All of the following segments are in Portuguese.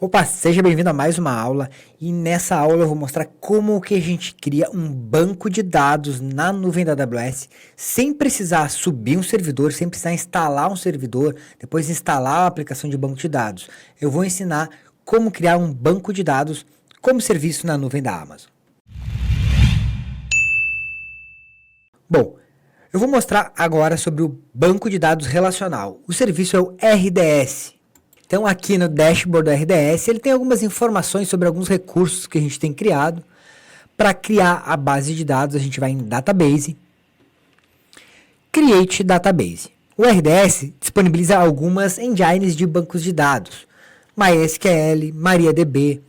Opa, seja bem-vindo a mais uma aula e nessa aula eu vou mostrar como que a gente cria um banco de dados na nuvem da AWS sem precisar subir um servidor, sem precisar instalar um servidor, depois instalar a aplicação de banco de dados. Eu vou ensinar como criar um banco de dados como serviço na nuvem da Amazon. Bom, eu vou mostrar agora sobre o banco de dados relacional. O serviço é o RDS. Então aqui no dashboard do RDS, ele tem algumas informações sobre alguns recursos que a gente tem criado. Para criar a base de dados, a gente vai em Database, Create Database. O RDS disponibiliza algumas engines de bancos de dados. MySQL, MariaDB,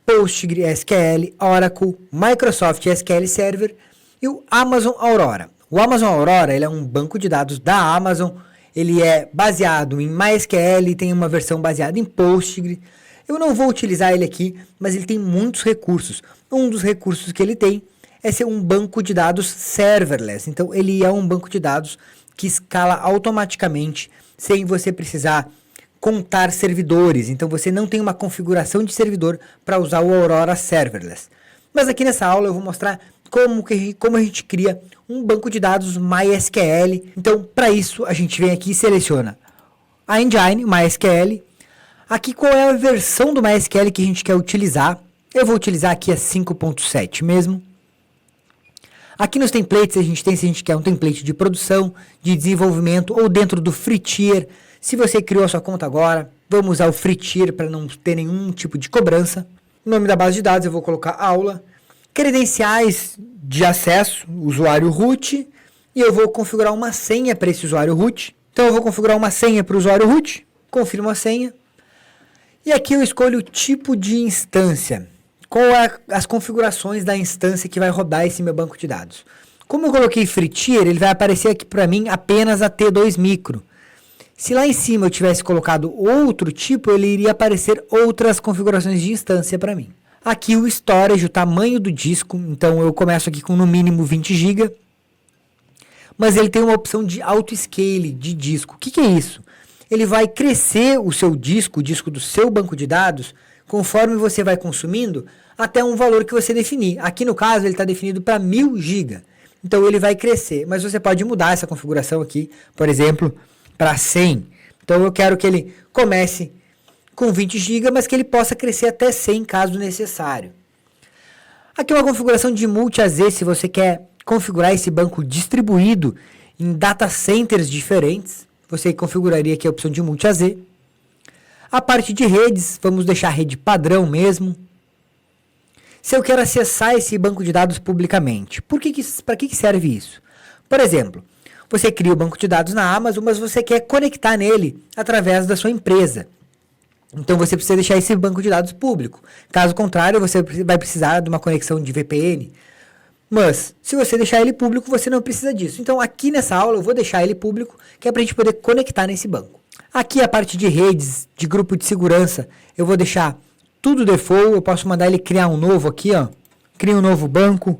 PostgreSQL, Oracle, Microsoft SQL Server e o Amazon Aurora. O Amazon Aurora ele é um banco de dados da Amazon. Ele é baseado em MySQL, tem uma versão baseada em Postgre. Eu não vou utilizar ele aqui, mas ele tem muitos recursos. Um dos recursos que ele tem é ser um banco de dados serverless. Então, ele é um banco de dados que escala automaticamente, sem você precisar contar servidores. Então, você não tem uma configuração de servidor para usar o Aurora Serverless. Mas aqui nessa aula eu vou mostrar como a gente cria um banco de dados MySQL. Então, para isso, a gente vem aqui e seleciona a engine, MySQL. Aqui, qual é a versão do MySQL que a gente quer utilizar? Eu vou utilizar aqui a 5.7 mesmo. Aqui nos templates, a gente tem se a gente quer um template de produção, de desenvolvimento ou dentro do free tier. Se você criou a sua conta agora, vamos usar o free tier para não ter nenhum tipo de cobrança. O nome da base de dados eu vou colocar aula. Credenciais de acesso, usuário root, e eu vou configurar uma senha para esse usuário root. Então eu vou configurar uma senha para o usuário root, confirmo a senha, e aqui eu escolho o tipo de instância, qual é as configurações da instância que vai rodar esse meu banco de dados. Como eu coloquei free tier, ele vai aparecer aqui para mim apenas a T2 micro. Se lá em cima eu tivesse colocado outro tipo, ele iria aparecer outras configurações de instância para mim. Aqui o storage, o tamanho do disco, então eu começo aqui com no mínimo 20 GB, mas ele tem uma opção de auto-scale de disco. O que é isso? Ele vai crescer o seu disco, o disco do seu banco de dados, conforme você vai consumindo, até um valor que você definir. Aqui no caso ele está definido para 1000 GB, então ele vai crescer, mas você pode mudar essa configuração aqui, por exemplo, para 100. Então eu quero que ele comece com 20 GB, mas que ele possa crescer até 100 caso necessário. Aqui é uma configuração de multi-AZ, se você quer configurar esse banco distribuído em data centers diferentes, você configuraria aqui a opção de multi-AZ. A parte de redes, vamos deixar a rede padrão mesmo. Se eu quero acessar esse banco de dados publicamente, para que serve isso? Por exemplo, você cria o banco de dados na Amazon, mas você quer conectar nele através da sua empresa. Então você precisa deixar esse banco de dados público. Caso contrário, você vai precisar de uma conexão de VPN. Mas, se você deixar ele público, você não precisa disso. Então aqui nessa aula eu vou deixar ele público, que é para a gente poder conectar nesse banco. Aqui a parte de redes, de grupo de segurança, eu vou deixar tudo default. Eu posso mandar ele criar um novo aqui, ó. Cria um novo banco.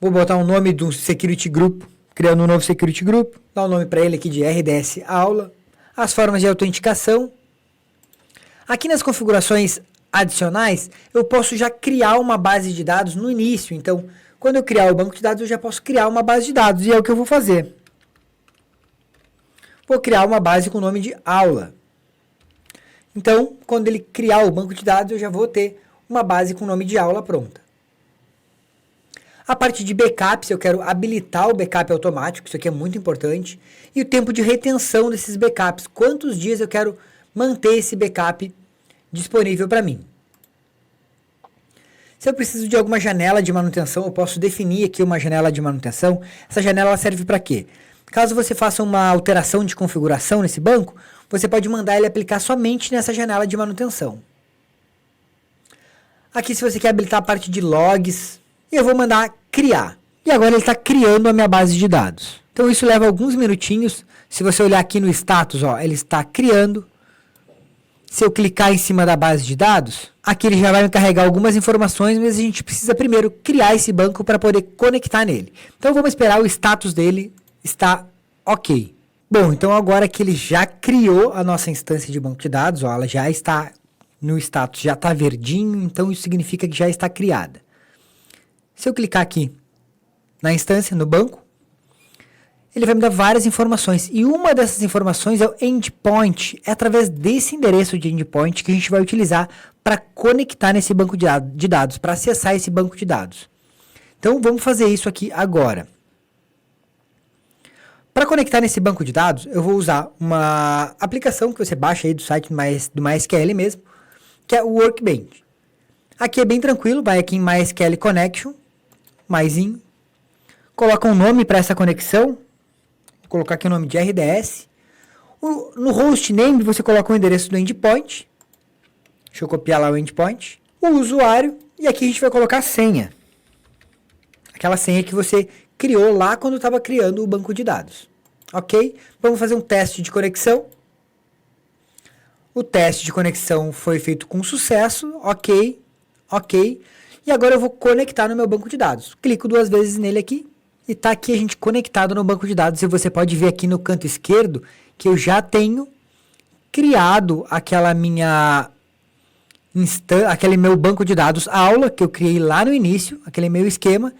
Vou botar o nome do security group, criando um novo security group. Dar o nome para ele aqui de RDS aula. As formas de autenticação. Aqui nas configurações adicionais, eu posso já criar uma base de dados no início. Então, quando eu criar o banco de dados, eu já posso criar uma base de dados. E é o que eu vou fazer. Vou criar uma base com o nome de aula. Então, quando ele criar o banco de dados, eu já vou ter uma base com o nome de aula pronta. A parte de backups, eu quero habilitar o backup automático, isso aqui é muito importante. E o tempo de retenção desses backups, quantos dias eu quero manter esse backup disponível para mim. Se eu preciso de alguma janela de manutenção, eu posso definir aqui uma janela de manutenção. Essa janela serve para quê? Caso você faça uma alteração de configuração nesse banco, você pode mandar ele aplicar somente nessa janela de manutenção. Aqui, se você quer habilitar a parte de logs, eu vou mandar criar. E agora ele está criando a minha base de dados. Então isso leva alguns minutinhos. Se você olhar aqui no status, ó, ele está criando. Se eu clicar em cima da base de dados, aqui ele já vai me carregar algumas informações, mas a gente precisa primeiro criar esse banco para poder conectar nele. Então vamos esperar o status dele estar ok. Bom, então agora que ele já criou a nossa instância de banco de dados, ó, ela já está no status, já está verdinho, então isso significa que já está criada. Se eu clicar aqui na instância, no banco, ele vai me dar várias informações. E uma dessas informações é o endpoint. É através desse endereço de endpoint que a gente vai utilizar para conectar nesse banco de dados, para acessar esse banco de dados. Então, vamos fazer isso aqui agora. Para conectar nesse banco de dados, eu vou usar uma aplicação que você baixa aí do site do MySQL mesmo, que é o Workbench. Aqui é bem tranquilo, vai aqui em MySQL Connection, maisinho, coloca um nome para essa conexão, vou colocar aqui o nome de RDS. No hostname você coloca o endereço do endpoint, deixa eu copiar lá o endpoint, o usuário, e aqui a gente vai colocar a senha. Aquela senha que você criou lá quando estava criando o banco de dados. Ok? Vamos fazer um teste de conexão. O teste de conexão foi feito com sucesso. Ok. Ok. E agora eu vou conectar no meu banco de dados. Clico 2 vezes nele aqui. E está aqui a gente conectado no banco de dados. E você pode ver aqui no canto esquerdo que eu já tenho criado aquela minha aquele meu banco de dados aula que eu criei lá no início, aquele meu esquema.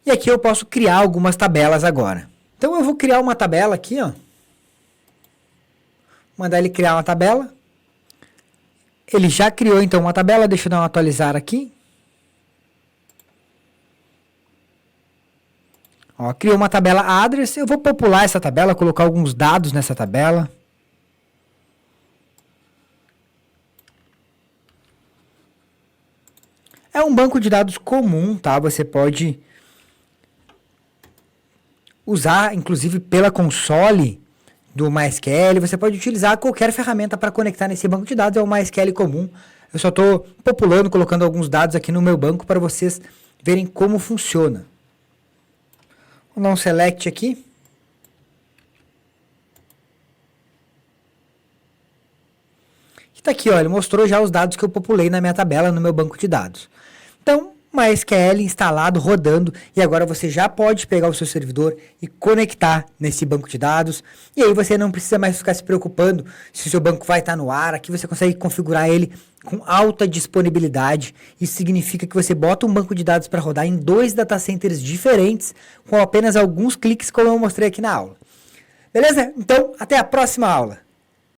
E aqui eu posso criar algumas tabelas agora. Então eu vou criar uma tabela aqui, ó. Mandar ele criar uma tabela. Ele já criou então uma tabela, deixa eu dar um atualizar aqui. Ó, criou uma tabela address, eu vou popular essa tabela, colocar alguns dados nessa tabela. É um banco de dados comum, tá? Você pode usar, inclusive, pela console do MySQL. Você pode utilizar qualquer ferramenta para conectar nesse banco de dados. É o MySQL comum. Eu só estou populando, colocando alguns dados aqui no meu banco para vocês verem como funciona. Vou dar um select aqui. Está aqui, ó, ele mostrou já os dados que eu populei na minha tabela no meu banco de dados. Então, MySQL instalado, rodando, e agora você já pode pegar o seu servidor e conectar nesse banco de dados, e aí você não precisa mais ficar se preocupando se o seu banco vai estar no ar. Aqui você consegue configurar ele com alta disponibilidade. Isso significa que você bota um banco de dados para rodar em 2 data centers diferentes, com apenas alguns cliques, como eu mostrei aqui na aula. Beleza? Então, até a próxima aula!